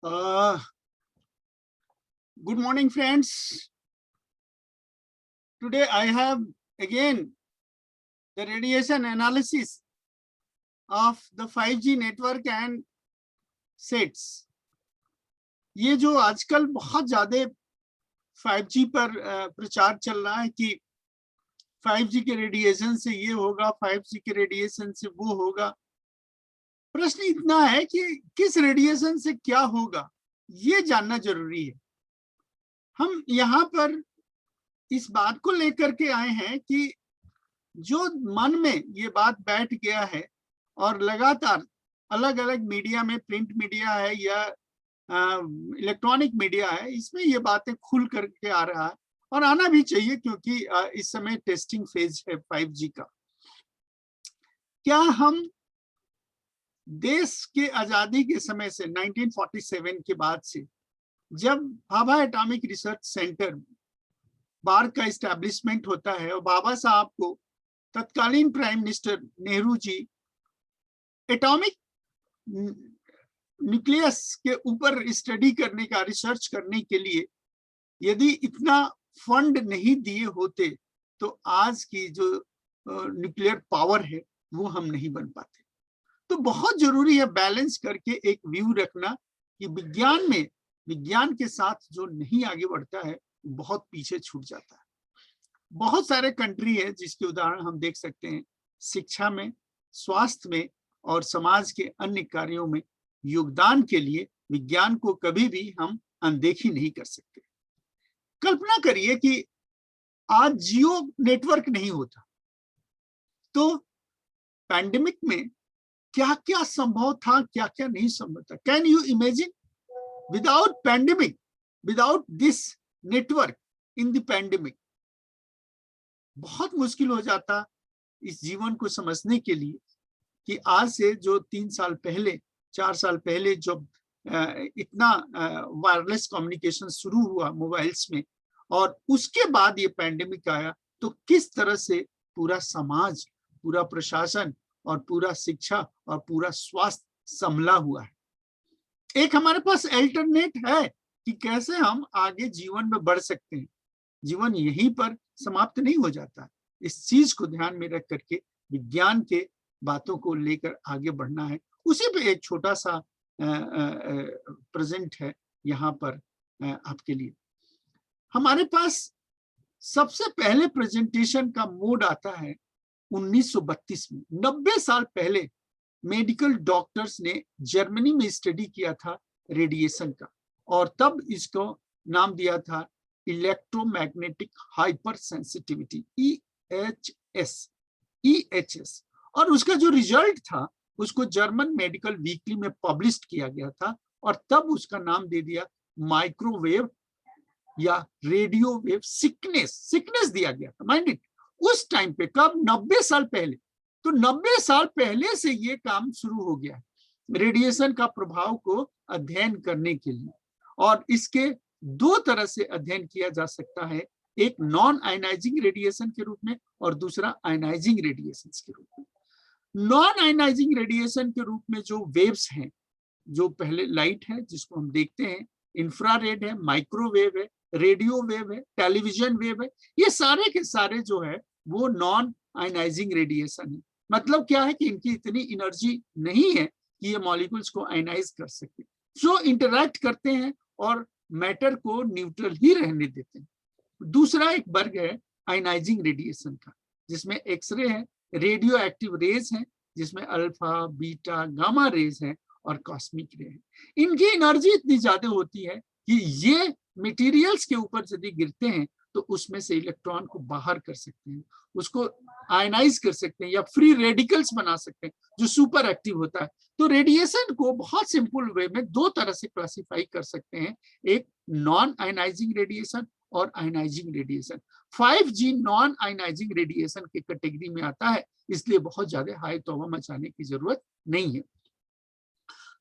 Good morning, friends. Today I have again the radiation analysis of the 5G network and sets. ये जो आजकल बहुत ज्यादा 5G पर प्रचार चल रहा है कि 5G के रेडिएशन से ये होगा, 5G के रेडिएशन से वो होगा। प्रश्न इतना है कि किस रेडिएशन से क्या होगा, ये जानना जरूरी है। हम यहाँ पर इस बात को लेकर के आए हैं कि जो मन में ये बात बैठ गया है और लगातार अलग अलग मीडिया में, प्रिंट मीडिया है या इलेक्ट्रॉनिक मीडिया है, इसमें ये बातें खुल करके आ रहा है और आना भी चाहिए, क्योंकि इस समय टेस्टिंग फेज है 5G का। क्या हम देश के आजादी के समय से 1947 के बाद से, जब Bhabha atomic research centre bark का इस्टेब्लिशमेंट होता है और बाबा साहब को तत्कालीन prime minister Nehru ji atomic nucleus के ऊपर स्टडी करने का, रिसर्च करने के लिए यदि इतना फंड नहीं दिए होते तो आज की जो न्यूक्लियर पावर है वो हम नहीं बन पाते। तो बहुत जरूरी है बैलेंस करके एक व्यू रखना कि विज्ञान में, विज्ञान के साथ जो नहीं आगे बढ़ता है बहुत पीछे छूट जाता है। बहुत सारे कंट्री है जिसके उदाहरण हम देख सकते हैं, शिक्षा में, स्वास्थ्य में और समाज के अन्य कार्यों में योगदान के लिए विज्ञान को कभी भी हम अनदेखी नहीं कर सकते। कल्पना करिए कि आज जियो नेटवर्क नहीं होता तो पैंडेमिक में क्या क्या संभव था, क्या क्या नहीं संभव था। Can you imagine without pandemic, without this network in the pandemic? बहुत मुश्किल हो जाता इस जीवन को समझने के लिए कि आज से जो 3 साल पहले, 4 साल पहले जब इतना वायरलेस कम्युनिकेशन शुरू हुआ मोबाइल्स में और उसके बाद ये पैंडेमिक आया, तो किस तरह से पूरा समाज, पूरा प्रशासन और पूरा शिक्षा और पूरा स्वास्थ्य संभला हुआ है। एक हमारे पास अल्टरनेट है कि कैसे हम आगे जीवन में बढ़ सकते हैं। जीवन यहीं पर समाप्त नहीं हो जाता। इस चीज को ध्यान में रख करके विज्ञान के बातों को लेकर आगे बढ़ना है। उसी पे एक छोटा सा प्रेजेंट है यहाँ पर आपके लिए। हमारे पास सबसे पहले प्रेजेंटेशन का मोड आता है 1932 में। 90 साल पहले मेडिकल डॉक्टर्स ने जर्मनी में स्टडी किया था रेडिएशन का, और तब इसको नाम दिया था इलेक्ट्रोमैग्नेटिक हाइपर सेंसिटिविटी, EHS। और उसका जो रिजल्ट था उसको जर्मन मेडिकल वीकली में पब्लिश किया गया था और तब उसका नाम दे दिया माइक्रोवेव या रेडियो वेव सिकनेस दिया गया था। माइंड इट, उस टाइम पे, कब? 90 साल पहले। तो 90 साल पहले से ये काम शुरू हो गया है रेडिएशन का प्रभाव को अध्ययन करने के लिए। और इसके 2 तरह से अध्ययन किया जा सकता है, एक नॉन आयनाइजिंग रेडिएशन के रूप में और दूसरा आयनाइजिंग रेडिएशन के रूप में। नॉन आयनाइजिंग रेडिएशन के रूप में जो वेव्स हैं, जो पहले लाइट है जिसको हम देखते हैं, इंफ्रारेड है, माइक्रोवेव है, रेडियो वेव है, टेलीविजन वेव है, ये सारे के सारे जो है वो नॉन आयनाइजिंग रेडिएशन है। मतलब क्या है कि इनकी इतनी एनर्जी नहीं है कि ये मॉलिक्यूल्स को आयनाइज कर सके, जो इंटरैक्ट करते हैं और मैटर को न्यूट्रल ही रहने देते हैं। दूसरा एक वर्ग है आयनाइजिंग रेडिएशन का, जिसमें एक्सरे है, रेडियो एक्टिव रेज है, जिसमें अल्फा, बीटा, गामा रेज है और कॉस्मिक रे है। इनकी एनर्जी इतनी ज्यादा होती है कि ये मटेरियल्स के ऊपर यदि गिरते हैं तो उसमें से इलेक्ट्रॉन को बाहर कर सकते हैं, उसको आयनाइज कर सकते हैं या फ्री रेडिकल्स बना सकते हैं जो सुपर एक्टिव होता है। तो रेडिएशन को बहुत सिंपल वे में 2 तरह से क्लासिफाई कर सकते हैं, एक नॉन आयनाइजिंग रेडिएशन और ionising radiation. 5G non ionising radiation के कैटेगरी में आता है, इसलिए बहुत ज्यादा हाई तौबा मचाने की जरूरत नहीं है।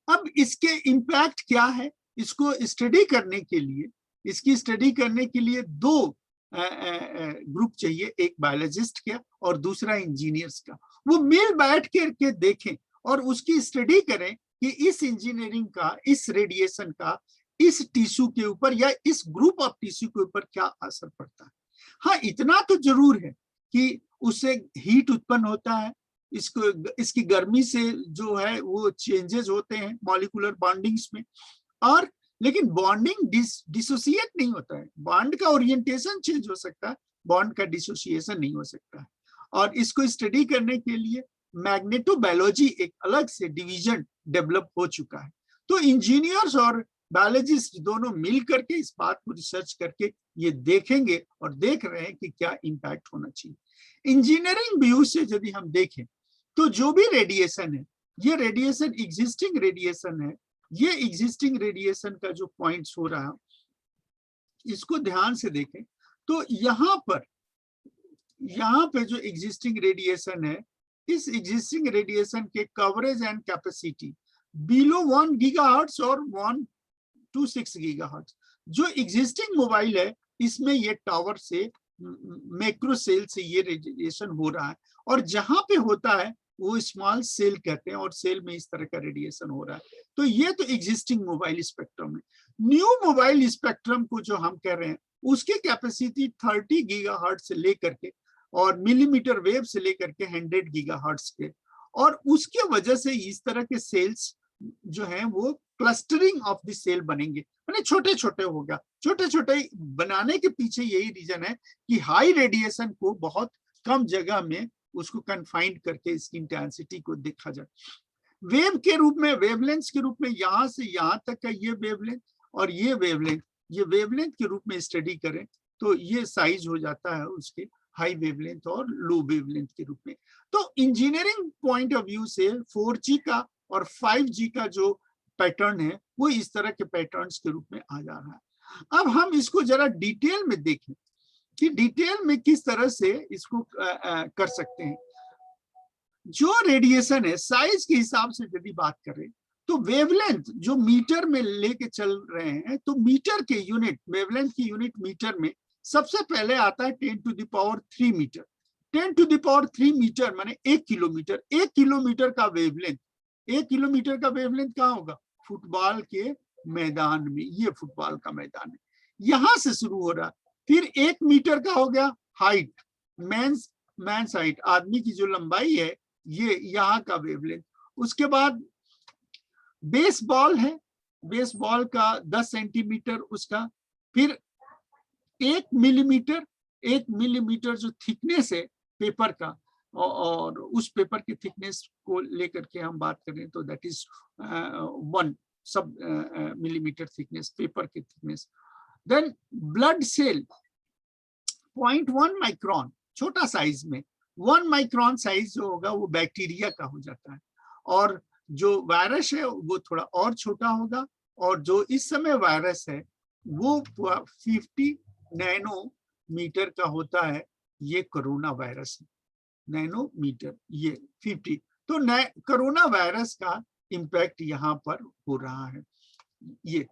अब इसके इम्पैक्ट क्या है, इसको स्टडी करने के लिए, इसकी स्टडी करने के लिए 2 ग्रुप चाहिए, एक बायोलॉजिस्ट का और दूसरा इंजीनियर्स का। वो मिल बैठ करके देखें और उसकी स्टडी करें कि इस इंजीनियरिंग का, इस रेडिएशन का इस टिश्यू के ऊपर या इस ग्रुप ऑफ टिश्यू के ऊपर क्या असर पड़ता है। हाँ, इतना तो जरूर है कि उससे हीट उत्पन्न होता है, इसकी गर्मी से जो है वो चेंजेस होते हैं मॉलिक्यूलर बॉन्डिंग्स में, और लेकिन बॉन्डिंग डिसोसिएट नहीं होता है। बॉन्ड का ओरिएंटेशन चेंज हो सकता है, बॉन्ड का डिसोसिएशन नहीं हो सकता है। और इसको स्टडी करने के लिए मैग्नेटोबायोलॉजी एक अलग से डिवीजन डेवलप हो चुका है। तो इंजीनियर्स और बायोलॉजिस्ट दोनों मिल करके इस बात को रिसर्च करके ये देखेंगे और देख रहे हैं कि क्या इम्पैक्ट होना चाहिए। इंजीनियरिंग व्यू से यदि हम देखें तो जो भी रेडिएशन है, ये रेडिएशन एग्जिस्टिंग रेडिएशन है, ये एग्जिस्टिंग रेडिएशन का जो पॉइंट्स हो रहा है इसको ध्यान से देखें तो यहाँ पे जो एग्जिस्टिंग रेडिएशन है, इस एग्जिस्टिंग रेडिएशन के coverage and capacity below 1 gigahertz और 1 to 6 गीगाहर्ट्ज। जो एग्जिस्टिंग मोबाइल है इसमें ये टावर से, मैक्रो सेल से ये रेडिएशन हो रहा है, और जहां पे होता है वो स्मॉल सेल कहते हैं, और सेल में इस तरह का रेडिएशन हो रहा है। तो ये तो एग्जिस्टिंग मोबाइल स्पेक्ट्रम है। न्यू मोबाइल स्पेक्ट्रम को जो हम कह रहे हैं उसकी कैपेसिटी 30 गीगाहर्ट्ज से लेकर के और मिलीमीटर वेव से लेकर के 100 गीगाहर्ट्ज के, और उसके वजह से इस तरह के सेल्स जो हैं वो क्लस्टरिंग ऑफ द सेल बनेंगे, यानी छोटे छोटे होगा। छोटे छोटे बनाने के पीछे यही रीजन है कि हाई रेडिएशन को बहुत कम जगह में उसको कन्फाइंड करके इसकी इंटेंसिटी को देखा जाए। वेव के रूप में, वेवलेंथ के रूप में, यहां से यहां तक का ये वेवलेंथ और ये वेवलेंथ के रूप में स्टडी करें तो ये साइज हो जाता है उसके हाई वेवलेंथ और लो वेवलेंथ के रूप में। तो इंजीनियरिंग पॉइंट ऑफ व्यू से 4G का और 5G का जो पैटर्न है वो इस तरह के पैटर्न्स के रूप में आ जा रहा है। अब हम इसको जरा डिटेल में देखें कि डिटेल में किस तरह से इसको कर सकते हैं। जो रेडिएशन है साइज के हिसाब से यदि बात करें तो वेवलेंथ जो मीटर में लेके चल रहे हैं, तो मीटर के यूनिट, वेवलेंथ की यूनिट मीटर में सबसे पहले आता है 10 to the power 3 metre. 10 to the power 3 मीटर माने 1 किलोमीटर। 1 किलोमीटर का वेवलेंथ, 1 किलोमीटर का वेवलेंथ कहाँ होगा? फुटबॉल के मैदान में। ये फुटबॉल का मैदान है, यहां से शुरू हो रहा। फिर 1 मीटर का हो गया हाइट, मैंस हाइट, आदमी की जो लंबाई है, ये यहाँ का वेवलेंथ। उसके बाद बेसबॉल है, बेसबॉल का 10 सेंटीमीटर उसका। फिर 1 मिलीमीटर जो थिकनेस है पेपर का, और उस पेपर की थिकनेस को लेकर के हम बात करें तो that is 1 sub millimetre thickness, paper की thickness. Then blood cell 0.1 micron, छोटा साइज में 1 माइक्रोन साइज जो होगा वो बैक्टीरिया का हो जाता है, और जो वायरस है वो थोड़ा और छोटा होगा, और जो इस समय वायरस है वो 50 नैनोमीटर का होता है। ये कोरोना वायरस है, नैनोमीटर ये 50। तो कोरोना वायरस का इम्पैक्ट यहाँ पर हो रहा है ये।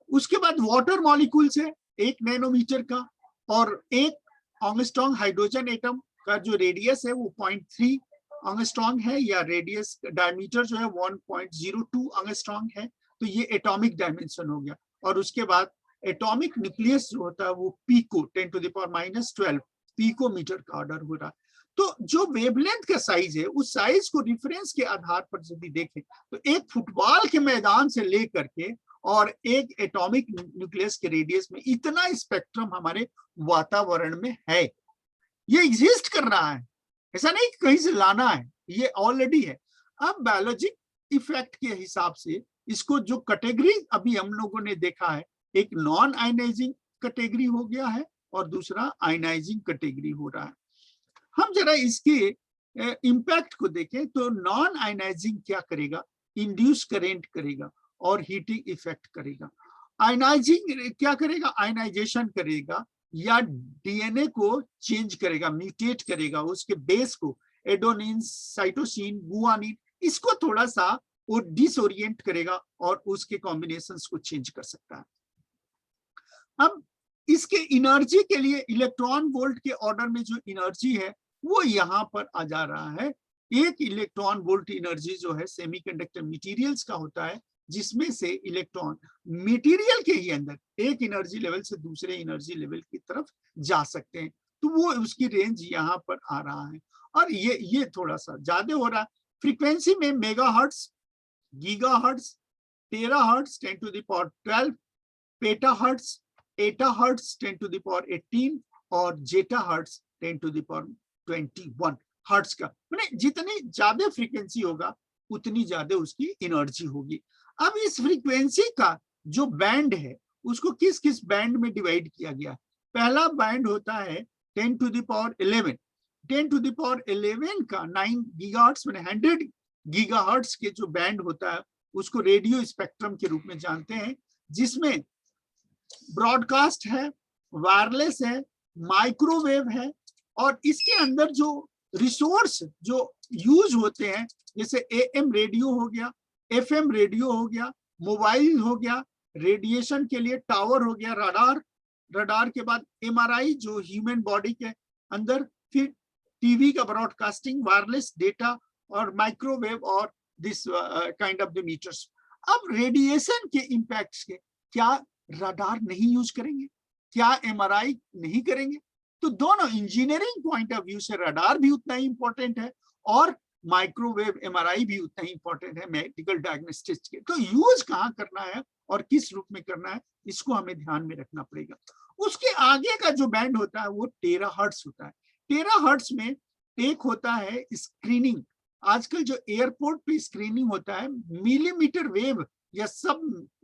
उसके बाद वाटर मॉलिक्यूल्स है 1 नैनोमीटर का, और 1 एंगस्ट्रॉम हाइड्रोजन एटम का जो रेडियस है वो 0.3 एंगस्ट्रॉम है, या रेडियस डायमीटर जो है 1.02 एंगस्ट्रॉम है। तो ये एटॉमिक डायमेंशन हो गया। और उसके बाद एटॉमिक न्यूक्लियस जो होता है वो pico 10 to the power -12 picometre का ऑर्डर हो रहा है। तो जो वेवलेंथ का साइज है उस साइज को रिफरेंस के आधार पर यदि देखें तो एक फुटबॉल के मैदान से लेकर के और एक एटॉमिक न्यूक्लियस के रेडियस में इतना स्पेक्ट्रम हमारे वातावरण में है, ये एग्जिस्ट कर रहा है, ऐसा नहीं कि कहीं से लाना है, ये ऑलरेडी है। अब बायोलॉजिक इफेक्ट के हिसाब से इसको जो कैटेगरी अभी हम लोगों ने देखा है, एक नॉन आयनाइजिंग कैटेगरी हो गया है और दूसरा आयनाइजिंग कैटेगरी हो रहा है। हम जरा इसके इम्पैक्ट को देखें तो नॉन आयनाइजिंग क्या करेगा? इंड्यूस करेंट करेगा और हीटिंग इफेक्ट करेगा। आयनाइजिंग क्या करेगा? आयनाइजेशन करेगा या डीएनए को चेंज करेगा, म्यूटेट करेगा, उसके बेस को एडोनिन, साइटोसिन, गुआनिन, इसको थोड़ा सा वो डिसोरिएंट करेगा और उसके कॉम्बिनेशंस को चेंज कर सकता है। अब इसके एनर्जी के लिए इलेक्ट्रॉन वोल्ट के ऑर्डर में जो एनर्जी है वो यहाँ पर आ जा रहा है एक इलेक्ट्रॉन वोल्ट एनर्जी जो है सेमीकंडक्टर मटेरियल्स का होता है, जिसमें से इलेक्ट्रॉन मटेरियल के ही अंदर एक एनर्जी लेवल से दूसरे एनर्जी लेवल की तरफ जा सकते हैं। तो वो उसकी रेंज यहाँ पर आ रहा है। और ये थोड़ा सा ज्यादा हो रहा है फ्रीक्वेंसी में। Megahertz, gigahertz, terahertz 10 to the power 12, पेटाहर्ट्ज, एटाहर्ट्ज 10 to the power 18 और जेटाहर्ट्ज 10 to the power 21 हर्ट्ज का। मैंने जितनी ज्यादा फ्रीक्वेंसी होगा उतनी ज्यादा उसकी एनर्जी होगी। अब इस फ्रीक्वेंसी का जो बैंड है उसको किस किस बैंड में डिवाइड किया गया। पहला बैंड होता है 10 to the power 11। 10 to the power 11 का 9 गीगाहर्ट्ज मैंने 100 गीगाहर्ट्ज के जो बैंड होता है उसको रेडियो स्पेक्ट्रम के रूप में जानते हैं, जिसमें ब्रॉडकास्ट है, वायरलेस है, माइक्रोवेव है। और इसके अंदर जो रिसोर्स जो यूज होते हैं, जैसे एएम रेडियो हो गया, एफएम रेडियो हो गया, मोबाइल हो गया, रेडिएशन के लिए टावर हो गया, रडार, रडार के बाद एमआरआई जो ह्यूमन बॉडी के अंदर, फिर टीवी का ब्रॉडकास्टिंग, वायरलेस डेटा और माइक्रोवेव और this kind of the metres. अब रेडिएशन के इम्पैक्ट्स के क्या रडार नहीं यूज करेंगे, क्या एमआरआई नहीं करेंगे? तो दोनों इंजीनियरिंग पॉइंट ऑफ व्यू से रडार भी उतना ही इंपॉर्टेंट है और माइक्रोवेव एमआरआई भी उतना ही इंपॉर्टेंट है मेडिकल डायग्नोस्टिक्स के। तो यूज कहाँ करना है और किस रूप में करना है, इसको हमें ध्यान में रखना पड़ेगा। उसके आगे का जो बैंड होता है वो टेराहर्ट्ज होता है। टेराहर्ट्ज में एक होता है स्क्रीनिंग। आजकल जो एयरपोर्ट पे स्क्रीनिंग होता है, मिलीमीटर वेव या सब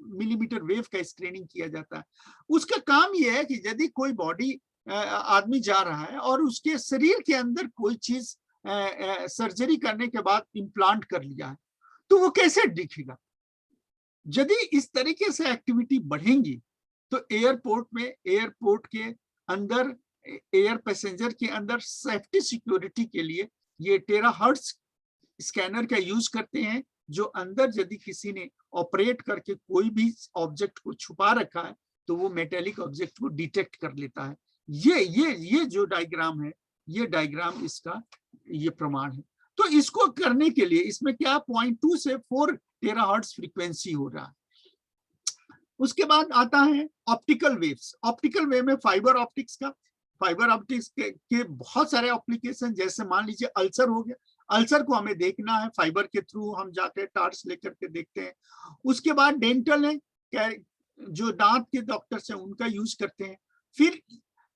मिलीमीटर वेव का स्क्रीनिंग किया जाता है। उसका काम यह है कि यदि कोई बॉडी आदमी जा रहा है और उसके शरीर के अंदर कोई चीज सर्जरी करने के बाद इम्प्लांट कर लिया है, तो वो कैसे दिखेगा। यदि इस तरीके से एक्टिविटी बढ़ेंगी तो एयरपोर्ट में, एयरपोर्ट के अंदर, एयर पैसेंजर के अंदर सेफ्टी सिक्योरिटी के लिए ये टेराहर्ट्ज स्कैनर का यूज करते हैं, जो अंदर यदि किसी ने ऑपरेट करके कोई भी ऑब्जेक्ट को छुपा रखा है तो वो मेटेलिक ऑब्जेक्ट को डिटेक्ट कर लेता है। ये जो डायग्राम है, ये डायग्राम इसका ये प्रमाण है। तो इसको करने के लिए इसमें क्या 0.2 से 4 टेराहर्ट्ज फ्रीक्वेंसी हो रहा है। उसके बाद आता है ऑप्टिकल वेव्स। ऑप्टिकल वेव में फाइबर ऑप्टिक्स का, फाइबर ऑप्टिक्स के बहुत सारे एप्लीकेशन, जैसे मान लीजिए अल्सर हो गया, अल्सर को हमें देखना है फाइबर के थ्रू, हम जाके टार्च लेकर के देखते हैं। उसके बाद डेंटल है, जो दांत के डॉक्टर्स हैं उनका यूज करते हैं। फिर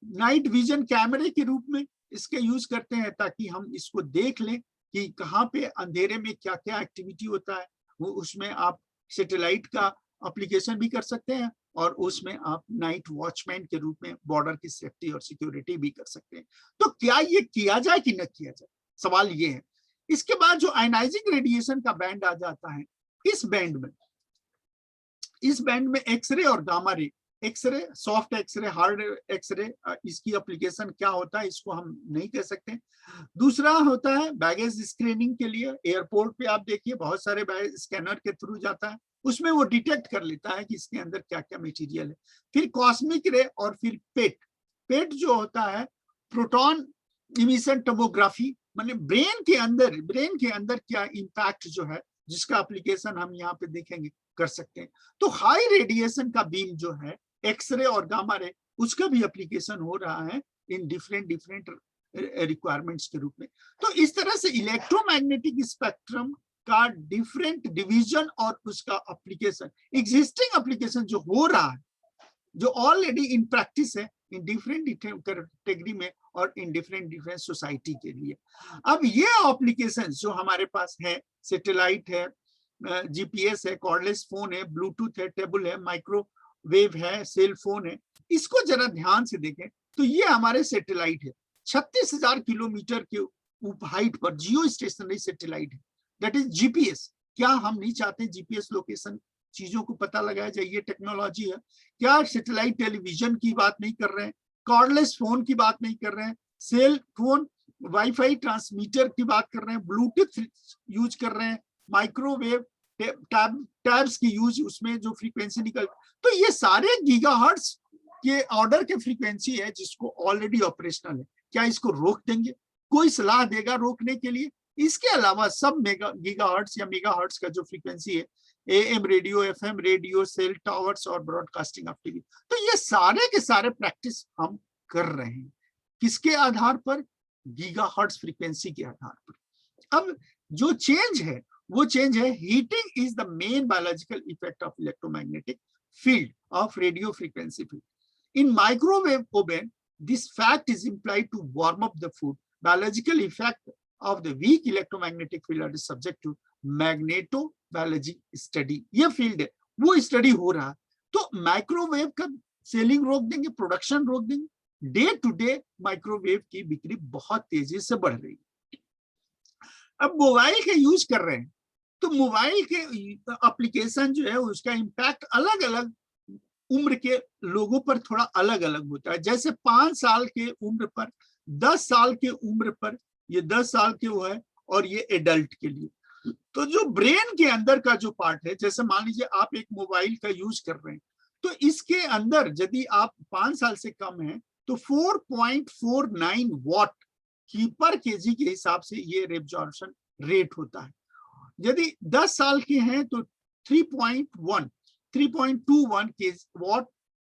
नाइट विजन कैमरे के रूप में इसके यूज करते हैं ताकि हम इसको देख लें कि कहाँ पे अंधेरे में क्या क्या एक्टिविटी होता है। वो उसमें आप सैटेलाइट का एप्लीकेशन भी कर सकते हैं और उसमें आप नाइट वॉचमैन के रूप में बॉर्डर की सेफ्टी और सिक्योरिटी भी कर सकते हैं। तो क्या ये किया जाए कि न किया जाए, सवाल ये है। इसके बाद जो आयनाइजिंग रेडिएशन का बैंड आ जाता है, इस बैंड में एक्सरे और gamma ray, X ray, soft X ray, hard X ray, इसकी एप्लीकेशन क्या होता है इसको हम नहीं कह सकते। दूसरा होता है बैगेज स्क्रीनिंग के लिए। एयरपोर्ट पे आप देखिए बहुत सारे बैगेज स्कैनर के थ्रू जाता है, उसमें वो डिटेक्ट कर लेता है कि इसके अंदर क्या क्या मटेरियल है। फिर कॉस्मिक रे और फिर पेट। पेट जो होता है प्रोटॉन इमिशन टोमोग्राफी, मतलब ब्रेन के अंदर क्या इंपैक्ट जो है, जिसका एप्लीकेशन हम यहाँ पे देखेंगे, कर सकते हैं। तो हाई रेडिएशन का बीम जो है, एक्सरे और गामा रे, उसका भी एप्लीकेशन हो रहा है इन डिफरेंट रिक्वायरमेंट्स के रूप में। तो इस तरह से इलेक्ट्रोमैग्नेटिक स्पेक्ट्रम का डिफरेंट डिवीजन और उसका एप्लीकेशन, एग्जिस्टिंग एप्लीकेशन जो हो रहा है, जो ऑलरेडी इन प्रैक्टिस है इन डिफरेंट कैटेगरी में और इन डिफरेंट सोसाइटी के लिए। अब ये एप्लीकेशन जो हमारे पास है, सैटेलाइट है, जीपीएस है, कॉर्डलेस फोन है, ब्लूटूथ है, टेबल है, माइक्रोवेव है, सेल फोन है, इसको जरा ध्यान से देखें तो ये हमारे सैटेलाइट है। 36,000 किलोमीटर के हाइट पर जियो स्टेशनरी सैटेलाइट है, दैट इज जीपीएस। क्या हम नहीं चाहते जीपीएस लोकेशन चीजों को पता लगाया जाए? ये टेक्नोलॉजी है। क्या सैटेलाइट टेलीविजन की बात नहीं कर रहे हैं, कॉर्डलेस फोन की बात नहीं कर रहे हैं, सेल फोन वाईफाई ट्रांसमीटर की बात कर रहे हैं, ब्लूटूथ यूज कर रहे हैं, माइक्रोवेव टैब्स की यूज, उसमें जो फ्रीक्वेंसी निकल, तो ये सारे गीगाहर्ट्ज के ऑर्डर के फ्रीक्वेंसी है जिसको ऑलरेडी ऑपरेशनल है। क्या इसको रोक देंगे? कोई सलाह देगा रोकने के लिए? इसके अलावा सब गीगाहर्ट्ज या मेगाहर्ट्ज का जो फ्रीक्वेंसी है, AM radio, FM radio, cell towers और ब्रॉडकास्टिंग ऑफ टीवी, तो ये सारे के सारे प्रैक्टिस हम कर रहे हैं। किसके आधार पर? गीगाहर्ट्ज फ्रीक्वेंसी के आधार पर। अब जो चेंज है वो चेंज है, heating is the main biological effect of electromagnetic field of radio frequency field. In microwave oven, this fact is implied to warm up the food. Biological effect of the weak electromagnetic field is subject to magnetobiology study. ये field है, वो study हो रहा है। तो microwave का selling रोक देंगे, प्रोडक्शन रोक देंगे। डे टू डे माइक्रोवेव की बिक्री बहुत तेजी से बढ़ रही है। अब मोबाइल के यूज कर रहे हैं, तो मोबाइल के एप्लीकेशन जो है उसका इम्पैक्ट अलग अलग उम्र के लोगों पर थोड़ा अलग अलग होता है। जैसे 5 साल के उम्र पर, 10 साल के उम्र पर, ये 10 साल के वो है, और ये एडल्ट के लिए। तो जो ब्रेन के अंदर का जो पार्ट है, जैसे मान लीजिए आप एक मोबाइल का यूज कर रहे हैं, तो इसके अंदर यदि आप 5 साल से कम है तो 4.49 वॉट की पर केजी के हिसाब से ये एब्जॉर्प्शन रेट होता है। यदि 10 साल के हैं तो 3.21 वॉट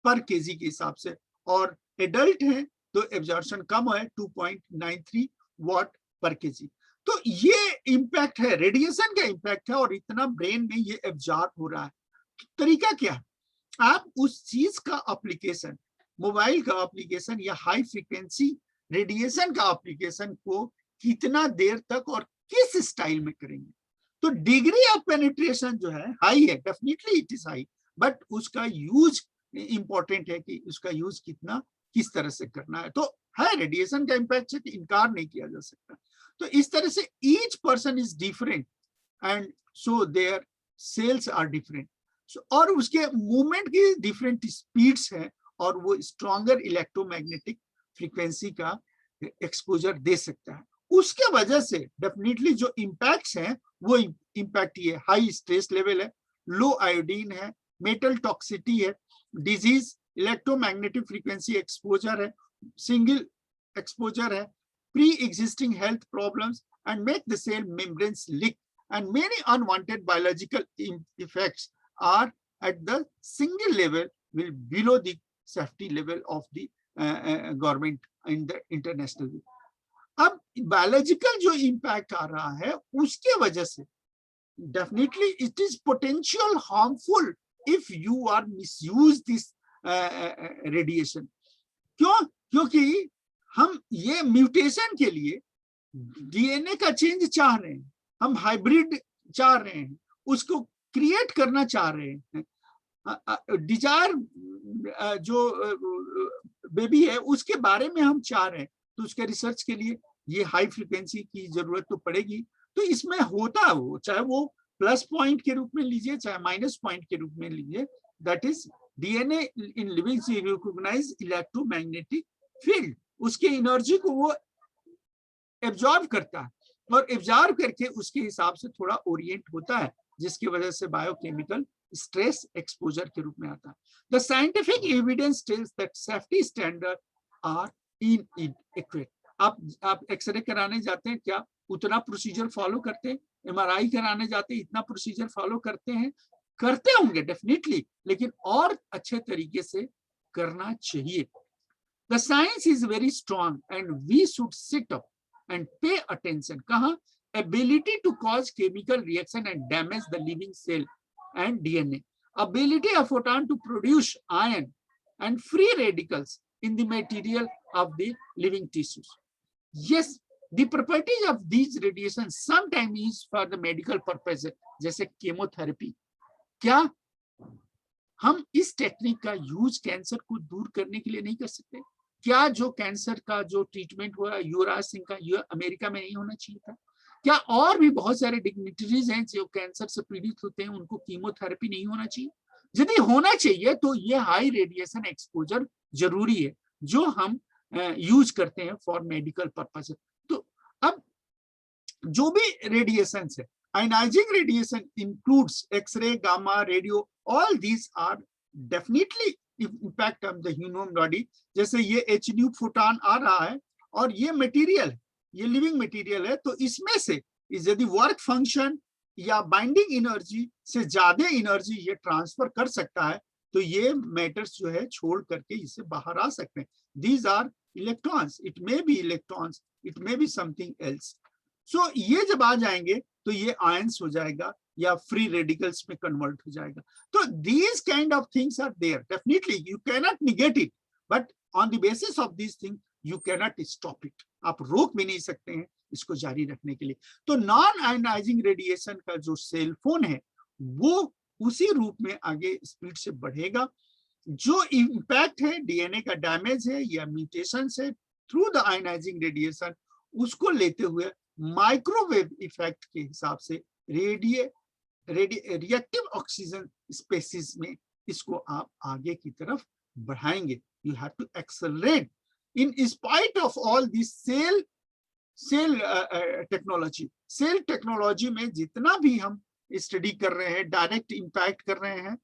पर केजी के हिसाब से, और एडल्ट हैं तो एब्जॉर्प्शन कम है 2.93 वॉट पर केजी। तो ये इम्पैक्ट है, रेडिएशन का इम्पैक्ट है, और इतना ब्रेन में ये एब्जॉर्ब हो रहा है। तरीका क्या है? आप उस चीज का एप्लीकेशन, मोबाइल का एप्लीकेशन या हाई फ्रीक्वेंसी रेडिएशन का एप्लीकेशन को कितना देर तक और किस स्टाइल में करेंगे। तो डिग्री ऑफ पेनिट्रेशन जो है हाई है, definitely it is high, but उसका यूज इंपॉर्टेंट है कि उसका यूज कितना, किस तरह से करना है। तो है रेडिएशन का इम्पैक्ट से इनकार नहीं किया जा सकता। तो इस तरह से each person is different and so their cells are different, और उसके मूवमेंट की डिफरेंट स्पीड्स है, और वो स्ट्रॉन्गर इलेक्ट्रोमैग्नेटिक फ्रीक्वेंसी का एक्सपोजर दे सकता है। उसके वजह से डेफिनेटली जो इम्पैक्ट्स हैं वो इम्पैक्ट ये हाई स्ट्रेस लेवल है, लो आयोडीन है, मेटल टॉक्सिटी है, डिजीज, इलेक्ट्रोमैग्नेटिक फ्रीक्वेंसी एक्सपोजर है, सिंगल एक्सपोजर है, pre existing health problems and make the cell membranes leak, and many unwanted biological effects are at the single level will below the safety level of the government in the international way. अब biological जो impact आ रहा है उसके वजह से definitely it is potential harmful if you are misuse this radiation. क्यों? क्योंकि हम ये म्यूटेशन के लिए डीएनए का चेंज चाह रहे हैं, हम हाइब्रिड चाह रहे हैं, उसको क्रिएट करना चाह रहे हैं, डिजायर जो बेबी है उसके बारे में हम चाह रहे हैं, तो उसके रिसर्च के लिए ये हाई फ्रीक्वेंसी की जरूरत तो पड़ेगी। तो इसमें होता है वो, चाहे वो प्लस पॉइंट के रूप में लीजिए चाहे माइनस पॉइंट के रूप में लीजिए, that is DNA in living recognize electromagnetic field, उसके एनर्जी को वो एब्जॉर्ब करता है, और एब्जॉर्ब करके उसके हिसाब से थोड़ा ओरिएंट होता है, जिसकी वजह से बायोकेमिकल स्ट्रेस एक्सपोजर के रूप में आता है। The scientific evidence tells that safety standard are inadequate. आप एक्सरे कराने जाते हैं, क्या उतना प्रोसीजर फॉलो करते हैं? एमआरआई कराने जाते हैं, इतना प्रोसीजर फॉलो करते हैं? करते होंगे डेफिनेटली, लेकिन और अच्छे तरीके से करना चाहिए। The science is very strong and we should sit up and pay attention. कहाँ? Ability to cause chemical reaction and damage the living cell and DNA. Ability of photon to produce ion and free radicals in the material of the living tissues. Yes, the properties of these radiations sometimes is for the medical purpose, जैसे chemotherapy. क्या हम इस technique का use cancer को दूर करने के लिए नहीं कर सकते? क्या जो कैंसर का जो ट्रीटमेंट हुआ युवराज सिंह का, ये अमेरिका में नहीं होना चाहिए था? क्या और भी बहुत सारे डिग्निटरीज हैं जो कैंसर से पीड़ित होते हैं, उनको कीमोथेरेपी नहीं होना चाहिए? यदि होना चाहिए तो ये हाई रेडिएशन एक्सपोजर जरूरी है जो हम यूज करते हैं फॉर मेडिकल पर्पस। तो अब जो भी रेडिएशन है, ionizing radiation includes X-ray, gamma, radio, all these are definitely impact on the human body. जैसे ये एच न्यू फोटॉन आ रहा है और ये मटेरियल ये लिविंग मटेरियल है, तो इसमें से यदि वर्क फंक्शन या बाइंडिंग एनर्जी से ज्यादा एनर्जी ये ट्रांसफर कर सकता है, तो ये मैटर्स जो है छोड़ करके इससे बाहर आ सकते हैं. These are electrons, it may be electrons, it may be something else. So ये जब आ जाएंगे तो ये आयंस हो जाएगा या फ्री रेडिकल्स में कन्वर्ट हो जाएगा. तो these kind of things are there, definitely you cannot negate it, but on the basis of this thing you cannot stop it. आप रोक भी नहीं सकते हैं इसको जारी रखने के लिए. तो नॉन आयनाइजिंग रेडिएशन का जो सेल फोन है वो उसी रूप में आगे स्पीड से बढ़ेगा. जो इम्पैक्ट है डीएनए का डैमेज है या म्यूटेशन है थ्रू द आयनाइजिंग रेडिएशन, उसको लेते हुए माइक्रोवेव इफेक्ट के हिसाब से रिएक्टिव ऑक्सीजन स्पेसीज में इसको आप आगे की तरफ बढ़ाएंगे. You have to accelerate in spite of all this cell technology. Cell technology में जितना भी हम स्टडी कर रहे हैं, डायरेक्ट इम्पैक्ट कर रहे हैं,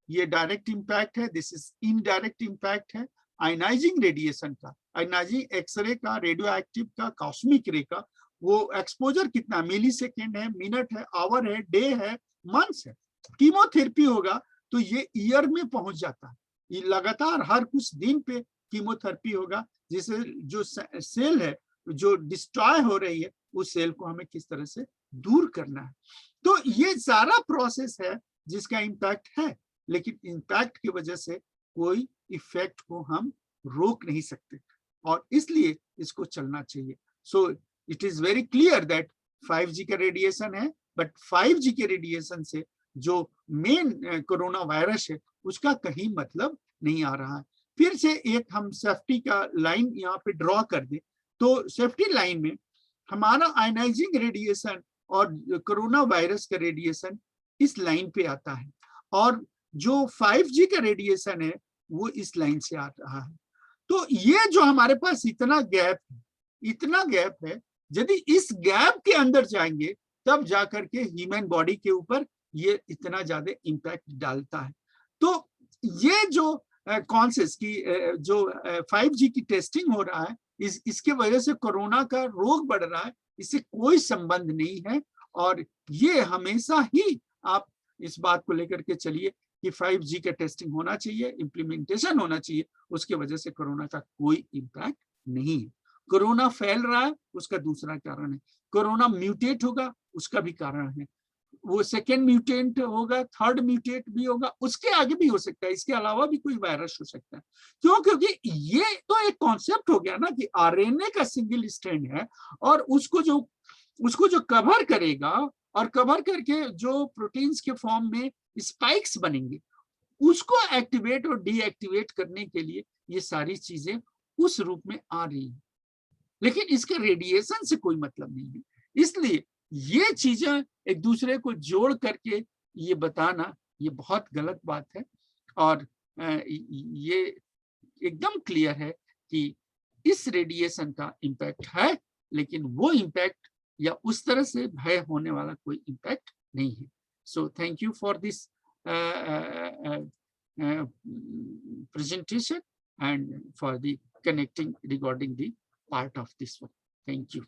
ये डायरेक्ट इम्पैक्ट है, दिस इज इनडायरेक्ट इम्पैक्ट है. आयनाइजिंग रेडिएशन का, आयनाइजिंग एक्सरे का, रेडियो एक्टिव का, कॉस्मिक रे का, वो एक्सपोजर कितना मिली सेकेंड है, मिनट है, आवर है, डे है, मंथ्स है. कीमोथेरेपी होगा तो ये ईयर में पहुंच जाता है. ये लगातार हर कुछ दिन पे कीमोथेरेपी होगा, जिससे जो सेल है जो डिस्ट्रॉय हो रही है उस सेल को हमें किस तरह से दूर करना है. तो ये सारा प्रोसेस है जिसका इम्पैक्ट है, लेकिन इम्पैक्ट की वजह से कोई इफेक्ट को हम रोक नहीं सकते और इसलिए इसको चलना चाहिए. So it is very clear that 5G का रेडिएशन है, बट 5G के रेडिएशन से जो मेन कोरोना वायरस है उसका कहीं मतलब नहीं आ रहा है. फिर से एक हम सेफ्टी का लाइन यहाँ पे ड्रॉ कर दें, तो सेफ्टी लाइन में हमारा आयनाइजिंग रेडिएशन और कोरोना वायरस का रेडिएशन इस लाइन पे आता है, और जो 5G का रेडिएशन है वो इस लाइन से आ रहा है. तो ये जो हमारे पास इतना गैप है, यदि इस गैप के अंदर जाएंगे तब जाकर के ह्यूमन बॉडी के ऊपर ये इतना ज्यादा इम्पैक्ट डालता है. तो ये जो कॉन्सेस की जो 5G की टेस्टिंग हो रहा है, इसके वजह से कोरोना का रोग बढ़ रहा है, इससे कोई संबंध नहीं है. और ये हमेशा ही आप इस बात को लेकर के चलिए कि 5G का टेस्टिंग होना चाहिए, इम्प्लीमेंटेशन होना चाहिए, उसके वजह से कोरोना का कोई इम्पैक्ट नहीं है. कोरोना फैल रहा है उसका दूसरा कारण है, कोरोना म्यूटेट होगा उसका भी कारण है, वो सेकेंड म्यूटेंट होगा, थर्ड म्यूटेट भी होगा, उसके आगे भी हो सकता है, इसके अलावा भी कोई वायरस हो सकता है. क्यों? क्योंकि ये तो एक कॉन्सेप्ट हो गया ना कि आरएनए का सिंगल स्ट्रैंड है और उसको जो कवर करेगा और कवर करके जो प्रोटीन्स के फॉर्म में स्पाइक्स बनेंगे उसको एक्टिवेट और डीएक्टिवेट करने के लिए ये सारी चीजें उस रूप में आ रही है, लेकिन इसके रेडिएशन से कोई मतलब नहीं है. इसलिए ये चीजें एक दूसरे को जोड़ करके ये बताना ये बहुत गलत बात है. और ये एकदम क्लियर है कि इस रेडिएशन का इम्पैक्ट है, लेकिन वो इम्पैक्ट या उस तरह से भय होने वाला कोई इम्पैक्ट नहीं है. So thank you for this presentation and for the connecting regarding the part of this one. Thank you.